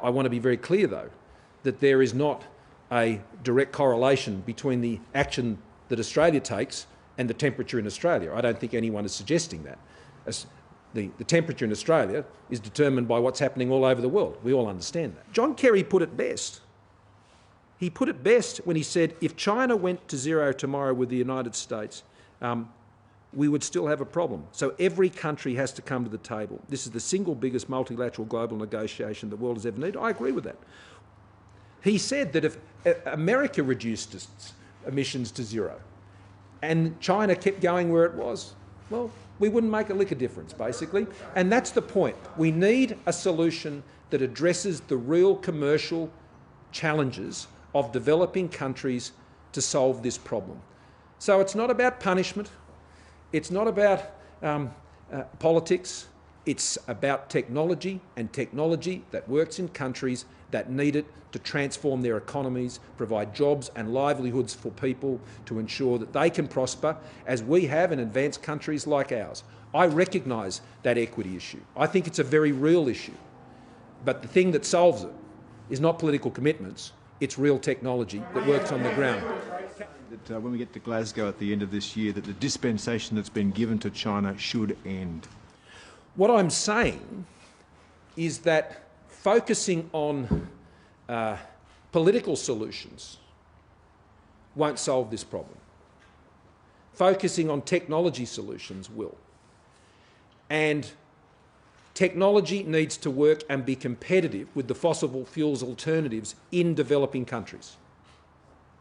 I want to be very clear, though, that there is not a direct correlation between the action that Australia takes and the temperature in Australia. I don't think anyone is suggesting that. The temperature in Australia is determined by what's happening all over the world. We all understand that. John Kerry put it best. He put it best when he said, if China went to zero tomorrow with the United States, we would still have a problem. So every country has to come to the table. This is the single biggest multilateral global negotiation the world has ever needed. I agree with that. He said that if America reduced its emissions to zero and China kept going where it was, well, we wouldn't make a lick of difference, basically. And that's the point. We need a solution that addresses the real commercial challenges of developing countries to solve this problem. So it's not about punishment. It's not about politics. It's about technology, and technology that works in countries that need it to transform their economies, provide jobs and livelihoods for people to ensure that they can prosper, as we have in advanced countries like ours. I recognise that equity issue. I think it's a very real issue. But the thing that solves it is not political commitments, it's real technology that works on the ground. That when we get to Glasgow at the end of this year, that the dispensation that's been given to China should end. What I'm saying is that focusing on political solutions won't solve this problem. Focusing on technology solutions will. And technology needs to work and be competitive with the fossil fuels alternatives in developing countries.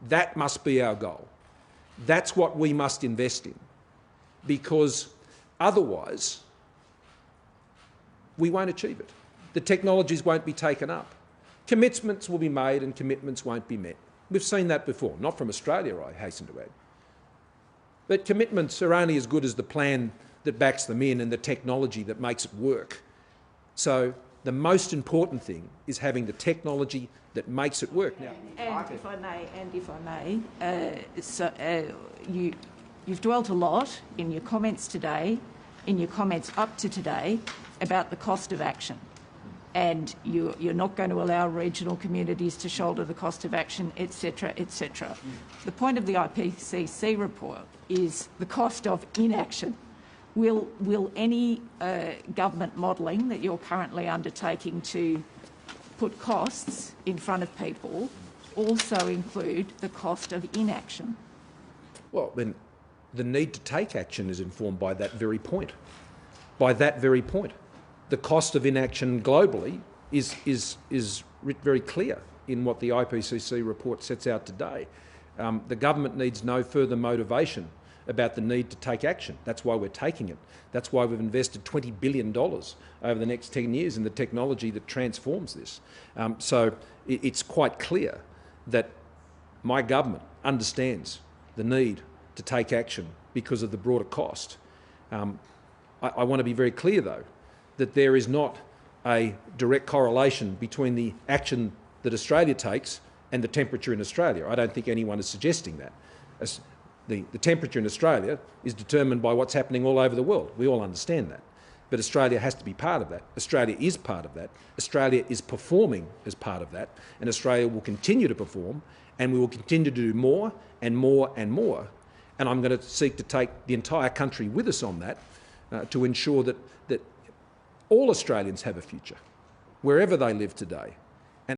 That must be our goal. That's what we must invest in, because otherwise we won't achieve it. The technologies won't be taken up. Commitments will be made and commitments won't be met. We've seen that before, not from Australia, I hasten to add. But commitments are only as good as the plan that backs them in and the technology that makes it work. So the most important thing is having the technology that makes it work. Now, And if I may, you've dwelt a lot in your comments today, in your comments up to today, about the cost of action. And you're not going to allow regional communities to shoulder the cost of action, etc., etc. The point of the IPCC report is the cost of inaction. Will any government modelling that you're currently undertaking to put costs in front of people also include the cost of inaction? Well, then the need to take action is informed by that very point. By that very point. The cost of inaction globally is very clear in what the IPCC report sets out today. The government needs no further motivation about the need to take action. That's why we're taking it. That's why we've invested $20 billion over the next 10 years in the technology that transforms this. So it's quite clear that my government understands the need to take action because of the broader cost. I want to be very clear, though, that there is not a direct correlation between the action that Australia takes and the temperature in Australia. I don't think anyone is suggesting that. The temperature in Australia is determined by what's happening all over the world. We all understand that. But Australia has to be part of that. Australia is part of that. Australia is performing as part of that. And Australia will continue to perform, and we will continue to do more and more and more. And I'm going to seek to take the entire country with us on that to ensure that all Australians have a future, wherever they live today.